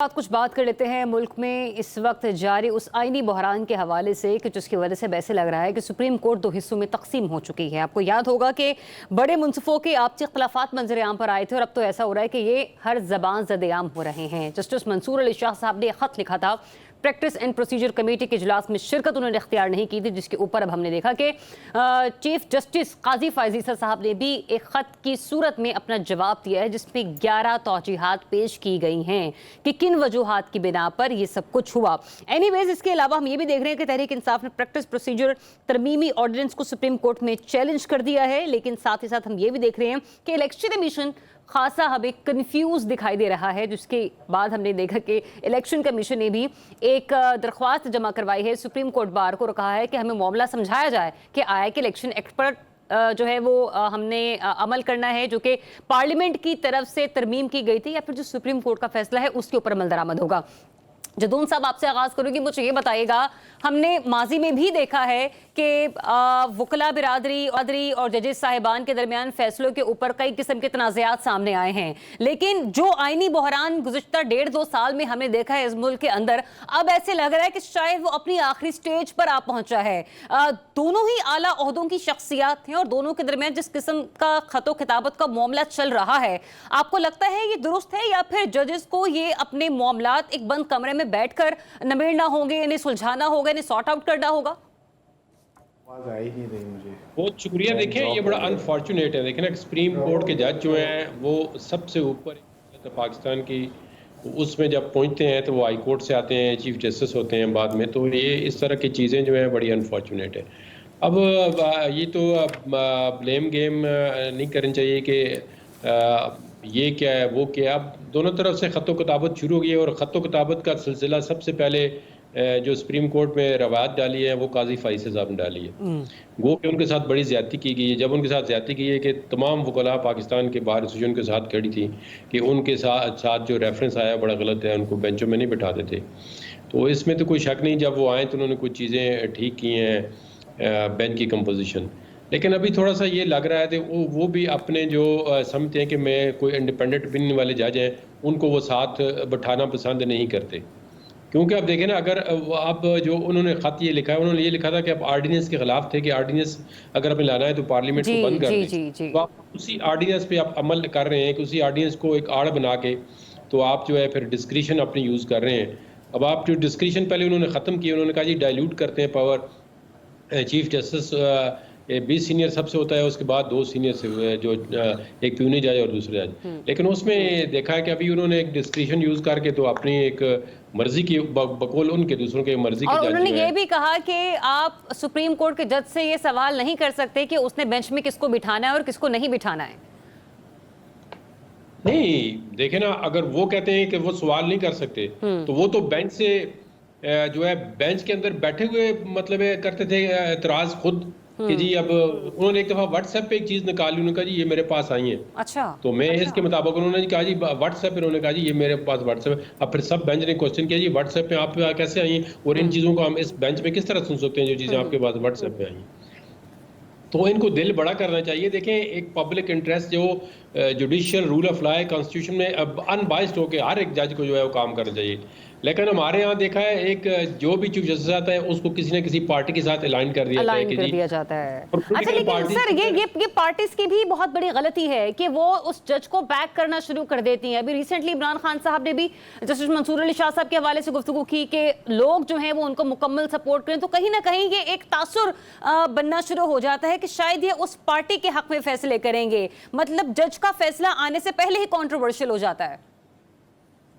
कुछ बात कर लेते हैं मुल्क में इस वक्त जारी उस आईनी बहरान के हवाले से कि जिसकी वजह से वैसे लग रहा है कि सुप्रीम कोर्ट दो हिस्सों में तकसीम हो चुकी है। आपको याद होगा कि बड़े मुनसिफों के आपसी इख्तलाफात मंजर आम पर आए थे और अब तो ऐसा हो रहा है कि ये हर जबान ज़द-ए-आम हो रहे हैं। जस्टिस मंसूर अली शाह साहब ने खत लिखा था, प्रैक्टिस एंड प्रोसीजर कमेटी के इजलास में शिरकत उन्होंने इख्तियार नहीं की थी, जिसके ऊपर अब हमने देखा कि चीफ जस्टिस काजी फायजीसा साहब ने भी एक ख़त की सूरत में अपना जवाब दिया है, जिसमें 11 तौजीहात पेश की गई हैं कि किन वजूहात की बिना पर ये सब कुछ हुआ। एनीवेज, इसके अलावा हम ये भी देख रहे हैं कि तहरीक इंसाफ ने प्रैक्टिस प्रोसीजर तरमीमी ऑर्डिनेंस को सुप्रीम कोर्ट में चैलेंज कर दिया है, लेकिन साथ ही साथ हम ये भी देख रहे हैं कि इलेक्शन कमीशन खासा हमें कंफ्यूज दिखाई दे रहा है, जिसके बाद हमने देखा कि इलेक्शन कमीशन ने भी एक दरख्वास्त जमा करवाई है सुप्रीम कोर्ट बार को, कहा है कि हमें मामला समझाया जाए कि आया कि इलेक्शन एक्ट पर जो है वो हमने अमल करना है, जो कि पार्लियामेंट की तरफ से तरमीम की गई थी, या फिर जो सुप्रीम कोर्ट का फैसला है उसके ऊपर अमल दरामद होगा। जदून साहब, आपसे आगाज करूंगी, मुझे ये बताइएगा, हमने माजी में भी देखा है कि वकला बिरादरी और जजेस साहिबान के दरमियान फैसलों के ऊपर कई किस्म के तनाज़ात सामने आए हैं, लेकिन जो आईनी बहरान गुज़िश्ता 1.5-2 साल में हमने देखा है इस मुल्क के अंदर, अब ऐसे लग रहा है कि शायद वो अपनी आखिरी स्टेज पर आ पहुंचा है। दोनों ही आला ओहदों की शख्सियात हैं और दोनों के दरमियान जिस किस्म का खतो खिताबत का मामला चल रहा है, आपको लगता है ये दुरुस्त है या फिर जजेस को ये अपने मामलात एक बंद कमरे में बैठकर निबेड़ना होंगे, इन्हें सुलझाना होगा, इन्हें सॉर्ट आउट करना होगा? आवाज आई नहीं रही मुझे। बहुत शुक्रिया। देखें, ये बड़ा अनफॉर्चुनेट है। देखें ना, सुप्रीम कोर्ट के जज जो हैं वो सबसे ऊपर तो पाकिस्तान की, उसमें जब पहुंचते हैं तो वो हाई कोर्ट से आते हैं, चीफ जस्टिस होते हैं बाद में, तो ये इस तरह की चीज़ें जो हैं बड़ी अनफॉर्चुनेट है। अब ये तो ब्लेम गेम नहीं करनी चाहिए कि ये क्या है वो क्या है। अब दोनों तरफ से ख़त किताबत शुरू हो गई है और ख़त किताबत का सिलसिला सबसे पहले जो सुप्रीम कोर्ट में रवायत डाली है वो काजी फायजीसा साहब ने डाली है। गो कि उनके साथ बड़ी ज़्यादती की गई है। जब उनके साथ ज़्यादती की है कि तमाम वकला पाकिस्तान के बाहर एसोसिएशन के साथ खड़ी थी कि उनके साथ जो रेफरेंस आया बड़ा गलत है, उनको बेंचों में नहीं बिठाते थे, तो इसमें तो कोई शक नहीं, जब वो आए तो उन्होंने कुछ चीज़ें ठीक की हैं बेंच की कंपोजिशन। लेकिन अभी थोड़ा सा ये लग रहा है कि वो भी अपने जो समझते हैं कि मैं कोई इंडिपेंडेंट ओपिनियन वाले जज हैं, उनको वो साथ बिठाना पसंद नहीं करते। क्योंकि आप देखें ना, अगर अब जो उन्होंने ख़त ये लिखा है, उन्होंने ये लिखा था कि आप आर्डीनेंस के खिलाफ थे कि आर्डीनेंस अगर हमें लाना है तो पार्लियामेंट को बंद कर दें। तो आप उसी आर्डीनेंस पे आप अमल कर रहे हैं कि उसी आर्डीनेंस को एक आड़ बना के तो आप जो है फिर डिस्क्रिशन अपनी यूज़ कर रहे हैं। अब आप जो डिस्क्रिशन पहले उन्होंने ख़त्म किया, उन्होंने कहा जी डायल्यूट करते हैं पावर। चीफ जस्टिस 20 सीनियर सबसे होता है, उसके बाद 2 सीनियर से हुए जो एक प्यूनी जज और दूसरे जज। लेकिन उसमें देखा है कि अभी उन्होंने एक डिस्क्रिशन यूज़ करके तो अपनी एक मर्जी की बकौल उनके दूसरों के मर्जी की, और उन्होंने ये भी कहा कि आप सुप्रीम कोर्ट के जज से ये सवाल नहीं कर सकते कि उसने बेंच में किसको बिठाना है और किसको नहीं बिठाना है। नहीं, देखे ना, अगर वो कहते हैं कि वो सवाल नहीं कर सकते तो वो तो बेंच से जो है बेंच के अंदर बैठे हुए मतलब करते थे एतराज खुद कि जी। अब उन्होंने एक दफा व्हाट्सएप पे एक चीज निकाली, उन्होंने कहा जी ये मेरे पास आई है। अच्छा, तो मैं इसके मुताबिक उन्होंने कहा जी व्हाट्सएप पे, उन्होंने कहा जी ये मेरे पास व्हाट्सएप है। अब फिर सब बेंच ने क्वेश्चन किया जी व्हाट्सएप पे आप कैसे आई हैं और इन चीजों को हम इस बेंच में किस तरह सुन सकते हैं जो चीजें आपके पास व्हाट्सएप पे आई हैं। तो इनको दिल बड़ा करना चाहिए। देखें, एक पब्लिक इंटरेस्ट जो जुडिशियल रूल ऑफ लॉ है, कॉन्स्टिट्यूशन में अब अनबाइस्ड होकर हर एक जज को जो है वो काम करना चाहिए। लेकिन हमारे यहाँ देखा है एक जो भी चीफ जस्टिस आता है उसको किसी न किसी पार्टी के साथ अलाइन कर दिया जाता है। अच्छा, लेकिन सर ये पार्टीज की भी बहुत बड़ी गलती है कि वो उस जज को बैक करना शुरू कर देती हैं। अभी रिसेंटली इमरान खान साहब ने भी जस्टिस मंसूर अली शाह साहब के हवाले से गुफ्तगू की कि लोग जो हैं वो उनको मुकम्मल सपोर्ट करें, तो कहीं ना कहीं ये एक तासुर बनना शुरू हो जाता है कि शायद ये उस पार्टी के हक में फैसले करेंगे, मतलब जज का फैसला आने से पहले ही कंट्रोवर्शियल हो जाता है।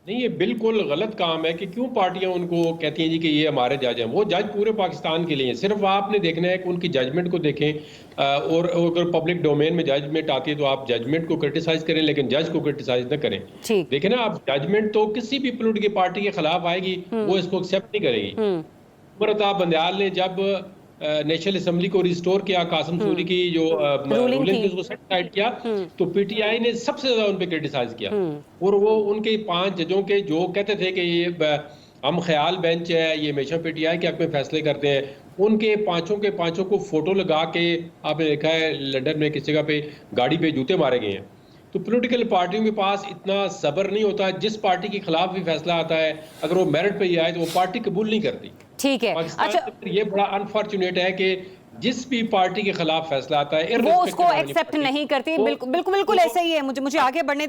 नहीं, ये बिल्कुल गलत काम है कि क्यों पार्टियां उनको कहती हैं जी कि ये हमारे जज हैं। वो जज पूरे पाकिस्तान के लिए हैं। सिर्फ आपने देखना है कि उनकी जजमेंट को देखें और अगर पब्लिक डोमेन में जजमेंट आती है तो आप जजमेंट को क्रिटिसाइज करें, लेकिन जज को क्रिटिसाइज न करें। देखें ना, आप जजमेंट तो किसी भी पोलिटिकल पार्टी के खिलाफ आएगी, वो इसको एक्सेप्ट नहीं करेगी। उमर बंदयाल ने जब नेशनल असेंबली को रिस्टोर किया, कासिम सूरी की जो रूलिंग थी उसको सेटिस्फाइड किया, तो पीटीआई ने सबसे ज्यादा उन पे क्रिटिसाइज किया। और वो उनके 5 जजों के जो कहते थे कि ये हम ख्याल बेंच है, ये हमेशा पीटीआई के हक में फैसले करते हैं, उनके पांचों के पांचों को फोटो लगा के आपने देखा है लंदन में किस जगह पे गाड़ी पे जूते मारे गए हैं तो पॉलिटिकल पार्टियों के पास इतना सब्र नहीं होता। जिस पार्टी के खिलाफ भी फैसला आता है, अगर वो मेरिट पे ही आए तो वो पार्टी कबूल नहीं करती। ठीक है। पाकिस्तान अच्छा, के अंदर ये बड़ा अनफॉर्चुनेट है कि जिस भी पार्टी के खिलाफ फैसला आता है वो उसको एक्सेप्ट नहीं करती। बिल्कुल बिल्कुल बिल्कुल ऐसा ही है। मुझे आगे बढ़ने